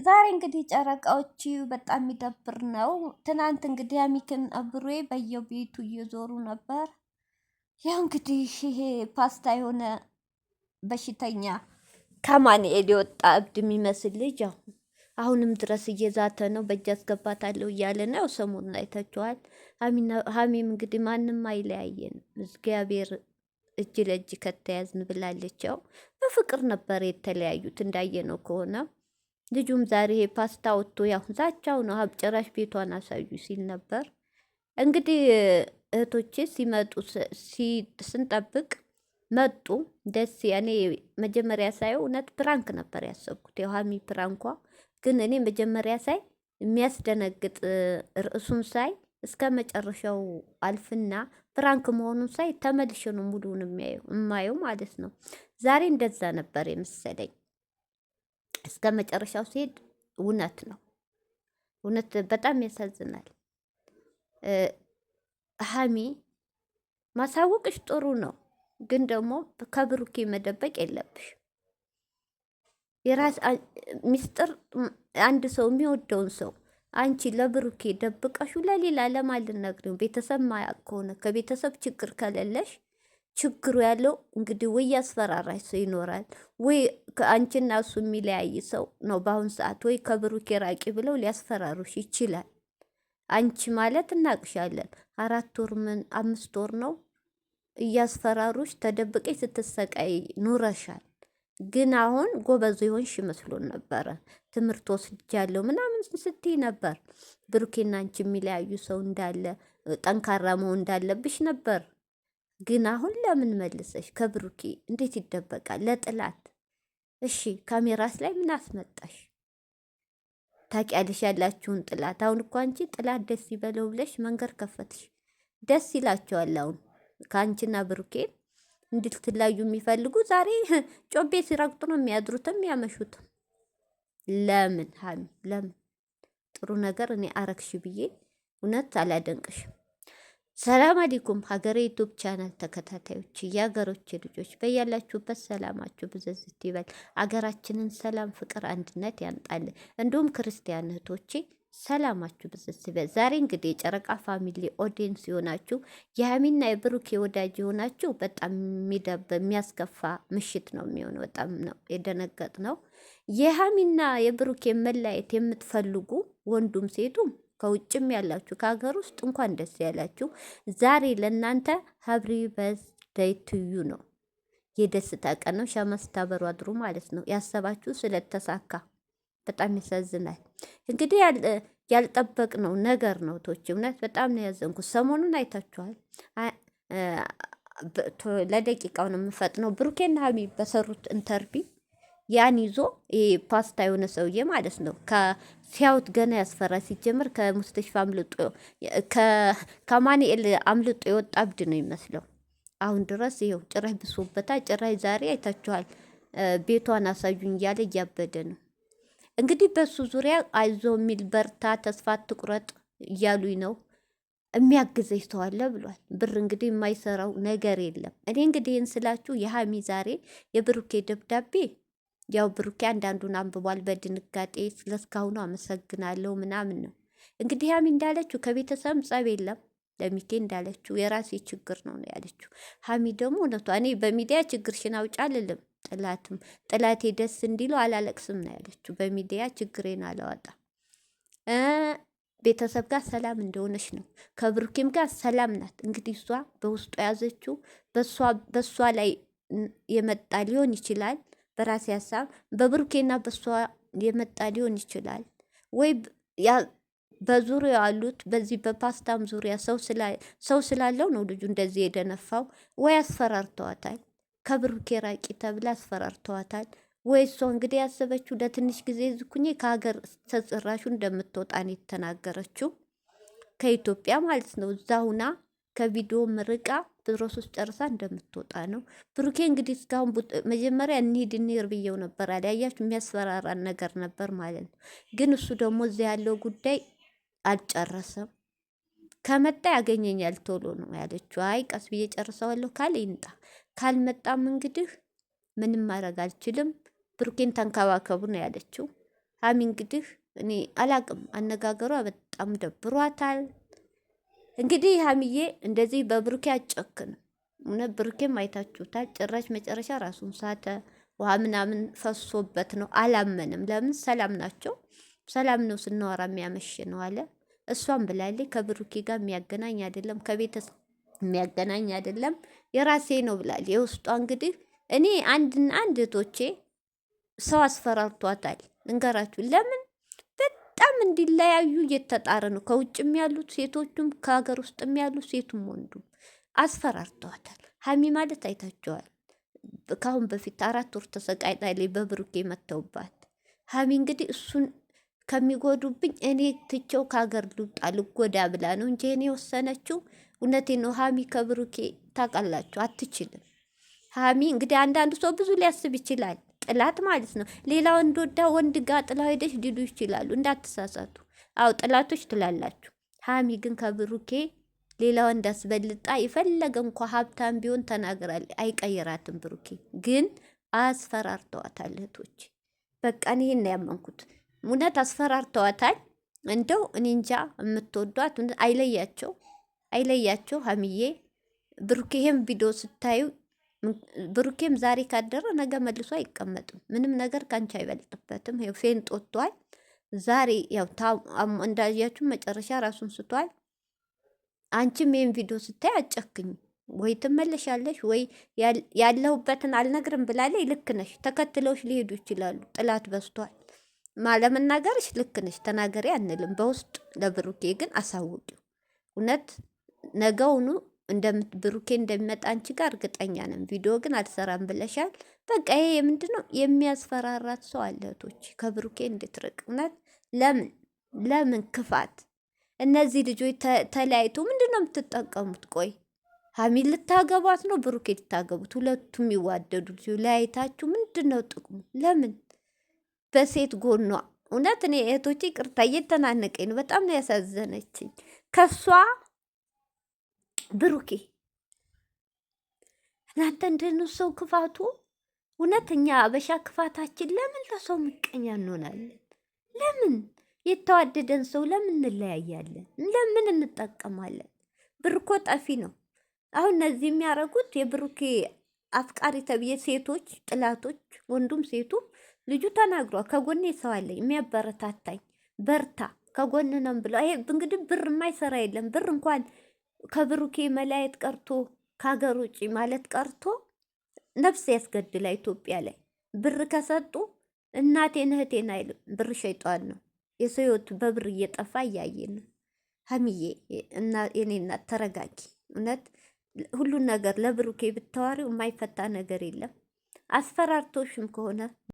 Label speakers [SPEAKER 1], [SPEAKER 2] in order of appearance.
[SPEAKER 1] ዛሬ እንግዲህ ጨረቃዎች በጣም የሚደብር ነው። ትናንት እንግዲህ አሚክን አብሬ በየቤቱ እየዞሩ ነበር። ያው እንግዲህ ይሄ ፓስታ የሆነ በሽተኛ ከማንኤል የወጣ እብድ የሚመስል ልጅ አሁንም ድረስ እየዛተ ነው። በእጅ አስገባታለሁ እያለ ነው። ሰሞኑን አይታችኋል። ሀሚም እንግዲህ ማንም አይለያየን እግዚአብሔር እጅ ለእጅ ከተያዝን ብላለች። ያው በፍቅር ነበር የተለያዩት እንዳየነው ከሆነ ልጁም ዛሬ ይሄ ፓስታ ወጥቶ ያው ዛቻው ነው። ጭራሽ ቤቷን አሳዩ ሲል ነበር። እንግዲህ እህቶቼ ሲመጡ ስንጠብቅ መጡ። ደስ እኔ መጀመሪያ ሳየው እውነት ፕራንክ ነበር ያሰብኩት። ያው ሀሚ ፕራንኳ ግን እኔ መጀመሪያ ሳይ የሚያስደነግጥ ርዕሱን ሳይ እስከ መጨረሻው አልፍና ፕራንክ መሆኑን ሳይ ተመልሼ ነው ሙሉውን የማየው ማለት ነው። ዛሬ እንደዛ ነበር የመሰለኝ። እስከ መጨረሻው ሲሄድ እውነት ነው። እውነት በጣም ያሳዝናል። ሀሚ ማሳወቅሽ ጥሩ ነው፣ ግን ደግሞ ከብሩኬ መደበቅ የለብሽ። የራስ ሚስጥር አንድ ሰው የሚወደውን ሰው አንቺ ለብሩኬ ደብቀሹ ለሌላ ለማን ልትነግሪው? ቤተሰብ ማያውቅ ከሆነ ከቤተሰብ ችግር ከሌለሽ ችግሩ ያለው እንግዲህ ወይ ያስፈራራሽ ሰው ይኖራል፣ ወይ ከአንቺና እሱ የሚለያይ ሰው ነው በአሁን ሰዓት፣ ወይ ከብሩኬ ራቂ ብለው ሊያስፈራሩሽ ይችላል። አንቺ ማለት እናቅሻለን 4 ወር 5 ወር ነው እያስፈራሩሽ ተደብቀሽ ስትሰቃይ ኑረሻል። ግን አሁን ጎበዝ የሆንሽ መስሎን ነበረ። ትምህርት ወስጃለሁ ምናምን ስትይ ነበር። ብሩኬና አንቺ የሚለያዩ ሰው እንዳለ ጠንካራ መሆን እንዳለብሽ ነበር። ግን አሁን ለምን መልሰሽ ከብሩኬ እንዴት ይደበቃል? ለጥላት እሺ፣ ካሜራስ ላይ ምን አስመጣሽ? ታውቂያለሽ ያላችሁን ጥላት። አሁን እኮ አንቺ ጥላት ደስ ይበለው ብለሽ መንገድ ከፈትሽ። ደስ ይላቸዋል አሁን ከአንቺና ብሩኬ እንድትለያዩ የሚፈልጉ ዛሬ ጮቤ ሲረግጡ ነው የሚያድሩትም ያመሹትም። ለምን ሀሚ ለምን? ጥሩ ነገር እኔ አረግሽ ብዬ እውነት አላደንቅሽም። ሰላም አለይኩም ሀገሬ ዩቱብ ቻናል ተከታታዮች፣ የሀገሮች ልጆች በያላችሁበት ሰላማችሁ ብዝዝት ይበል። አገራችንን ሰላም፣ ፍቅር፣ አንድነት ያምጣል። እንዲሁም ክርስቲያን እህቶቼ ሰላማችሁ ብዝዝት ይበል። ዛሬ እንግዲህ የጨረቃ ፋሚሊ ኦዲየንስ የሆናችሁ የሀሚና የብሩኬ ወዳጅ የሆናችሁ በጣም የሚያስከፋ ምሽት ነው የሚሆነው። በጣም ነው የደነገጥ ነው። የሀሚና የብሩኬ መለያየት የምትፈልጉ ወንዱም ሴቱም ከውጭም ያላችሁ ከሀገር ውስጥ እንኳን ደስ ያላችሁ። ዛሬ ለእናንተ ሀብሪ በርዝዴይ ቱ ዩ ነው። የደስታ ቀን ነው። ሻማ ስታበሩ አድሩ ማለት ነው። ያሰባችሁ ስለተሳካ በጣም ያሳዝናል። እንግዲህ ያልጠበቅነው ነገር ነው። ቶች እውነት በጣም ነው ያዘንኩት። ሰሞኑን አይታችኋል። ለደቂቃው ነው የምፈጥነው። ብሩኬና ሀሚ በሰሩት ኢንተርቪ ያን ይዞ ፓስታ የሆነ ሰውዬ ማለት ነው ሲያዩት ገና ያስፈራ። ሲጀምር ከሙስተሽፋ አምልጦ ከማንኤል አምልጦ የወጣ እብድ ነው ይመስለው። አሁን ድረስ ይኸው ጭራሽ ብሶበታል። ጭራሽ ዛሬ አይታችኋል። ቤቷን አሳዩኝ እያለ እያበደ ነው። እንግዲህ በሱ ዙሪያ አይዞ የሚል በርታ፣ ተስፋ አትቁረጥ እያሉኝ ነው። የሚያግዘኝ ሰው አለ ብሏል። ብር እንግዲህ የማይሰራው ነገር የለም። እኔ እንግዲህ ይህን ስላችሁ የሀሚ ዛሬ የብሩኬ ደብዳቤ ያው ብሩኬ አንዳንዱን አንብቧል በድንጋጤ። ስለስካሁኑ አመሰግናለሁ ምናምን ነው እንግዲህ ሀሚ እንዳለችው ከቤተሰብ ጸብ የለም። ለሚኬ እንዳለችው የራሴ ችግር ነው ያለችው። ሀሚ ደግሞ እውነቷ እኔ በሚዲያ ችግርሽን አውጪ አልልም፣ ጥላቴ ደስ እንዲለው አላለቅስም ነው ያለችው። በሚዲያ ችግሬን አላወጣም። ቤተሰብ ጋር ሰላም እንደሆነች ነው። ከብሩኬም ጋር ሰላም ናት። እንግዲህ እሷ በውስጡ የያዘችው በእሷ ላይ የመጣ ሊሆን ይችላል። በራሴ ሀሳብ በብሩኬና በእሷ የመጣ ሊሆን ይችላል። ወይ በዙሪያ ያሉት በዚህ በፓስታም ዙሪያ ሰው ስላለው ነው ልጁ እንደዚህ የደነፋው። ወይ አስፈራርተዋታል። ከብሩኬ ራቂ ተብላ አስፈራርተዋታል። ወይ እሷ እንግዲህ ያሰበችው ለትንሽ ጊዜ ዝኩኜ ከሀገር ተጽራሹ እንደምትወጣ ነው የተናገረችው። ከኢትዮጵያ ማለት ነው። እዛ ሁና ከቪዲዮ ምርቃ ፕሮሰስ ጨርሳ እንደምትወጣ ነው። ብሩኬ እንግዲህ እስካሁን መጀመሪያ እንሂድ ብየው ነበር አለ። ያያችሁ የሚያስፈራራን ነገር ነበር ማለት ነው። ግን እሱ ደግሞ እዚያ ያለው ጉዳይ አልጨረሰም። ከመጣ ያገኘኛል ቶሎ ነው ያለችው። አይ ቀስ ብዬ ጨርሰዋለሁ ካለ ይምጣ፣ ካልመጣም እንግዲህ ምንም ማድረግ አልችልም፣ ብሩኬን ተንከባከቡ ነው ያለችው። ሀሚ እንግዲህ እኔ አላቅም፣ አነጋገሯ በጣም ደብሯታል። እንግዲህ ሀሚዬ እንደዚህ በብሩኬ አጨክንም። እውነት ብሩኬም አይታችሁታል። ጭራሽ መጨረሻ ራሱን ሳተ። ውሃ ምናምን ፈሶበት ነው። አላመንም። ለምን ሰላም ናቸው። ሰላም ነው ስናወራ የሚያመሽ ነው አለ። እሷም ብላለች ከብሩኬ ጋር የሚያገናኝ አይደለም፣ ከቤተሰብ የሚያገናኝ አይደለም፣ የራሴ ነው ብላል። የውስጧ እንግዲህ እኔ አንድ እህቶቼ ሰው አስፈራርቷታል። እንገራችሁ ለምን በጣም እንዲለያዩ እየተጣረ ነው። ከውጭም ያሉት ሴቶቹም ከሀገር ውስጥም ያሉት ሴቱም ወንዱም አስፈራርተዋታል። ሀሚ ማለት አይታቸዋል። ከአሁን በፊት 4 ወር ተሰቃይታለች በብሩኬ መተውባት። ሀሚ እንግዲህ እሱን ከሚጎዱብኝ እኔ ትቼው ከሀገር ልውጣ ልጎዳ ብላ ነው እንጂ እኔ የወሰነችው። እውነቴ ነው። ሀሚ ከብሩኬ ታውቃላችሁ አትችልም። ሀሚ እንግዲህ አንዳንዱ ሰው ብዙ ሊያስብ ይችላል። ጥላት ማለት ነው። ሌላ ወንድ ወዳ ወንድ ጋር ጥላ ሄደች ሊሉ ይችላሉ። እንዳትሳሳቱ። አው ጥላቶች ትላላችሁ። ሀሚ ግን ከብሩኬ ሌላ ወንድ አስበልጣ የፈለገ እንኳ ሀብታም ቢሆን ተናግራል። አይቀይራትም። ብሩኬ ግን አስፈራርተዋታል። እህቶች በቃ ይሄን ያመንኩት እውነት አስፈራርተዋታል። እንደው እኔ እንጃ የምትወዷት አይለያቸው ሀሚዬ። ብሩኬም ቪዲዮ ስታዩ ብሩኬም ዛሬ ካደረ ነገ መልሶ አይቀመጥም። ምንም ነገር ካንቺ አይበልጥበትም። ይኸው ፌንጥ ወጥቷል። ዛሬ ያው እንዳያችሁ መጨረሻ ራሱን ስቷል። አንቺም ይህን ቪዲዮ ስታይ አጨክኝ ወይ ትመለሻለሽ ወይ ያለሁበትን አልነግርም ብላለች። ልክ ነሽ። ተከትለውሽ ሊሄዱ ይችላሉ። ጥላት በዝቷል። ማለመናገርሽ ልክ ነሽ። ተናገሪ አንልም። በውስጥ ለብሩኬ ግን አሳውቂው። እውነት ነገውኑ ብሩኬ እንደሚመጣ አንቺ ጋር እርግጠኛ ነን። ቪዲዮ ግን አልሰራም ብለሻል። በቃ ይሄ የምንድን ነው? የሚያስፈራራት ሰው አለ። እህቶች ከብሩኬ እንድትርቅ እውነት ለምን ክፋት? እነዚህ ልጆች ተለያይቶ ምንድን ነው የምትጠቀሙት? ቆይ ሀሚ ልታገቧት ነው? ብሩኬ ልታገቡት? ሁለቱም የሚዋደዱ ልጆች ለያይታችሁ ምንድን ነው ጥቅሙ? ለምን በሴት ጎኗ? እውነት እኔ እህቶቼ ቅርታ እየተናነቀኝ ነው። በጣም ነው ያሳዘነችኝ ከሷ ብሩኬ። እናንተ እንደኑ ሰው ክፋቱ እውነተኛ አበሻ ክፋታችን ለምን ለሰው ምቀኛ እንሆናለን? ለምን የተዋደደን ሰው ለምን እንለያያለን? ለምን እንጠቀማለን? ብር እኮ ጠፊ ነው። አሁን እነዚህ የሚያደርጉት የብሩኬ አፍቃሪ ተብዬ ሴቶች ጥላቶች፣ ወንዱም ሴቱም ልጁ ተናግሯል። ከጎኔ ሰው አለኝ የሚያበረታታኝ፣ በርታ ከጎን ነው ብለው። ይሄ እንግዲህ ብር የማይሰራ የለም። ብር እንኳን ከብሩኬ መለያየት ቀርቶ ከሀገር ውጭ ማለት ቀርቶ ነፍስ ያስገድላ። ኢትዮጵያ ላይ ብር ከሰጡ እናቴን እህቴን አይልም። ብር ሸይጧን ነው። የሰው ህይወት በብር እየጠፋ እያየን ነው። ሀሚዬ እና የኔ እናት ተረጋጊ። እውነት ሁሉን ነገር ለብሩኬ ብታዋሪው የማይፈታ ነገር የለም። አስፈራርቶሽም ከሆነ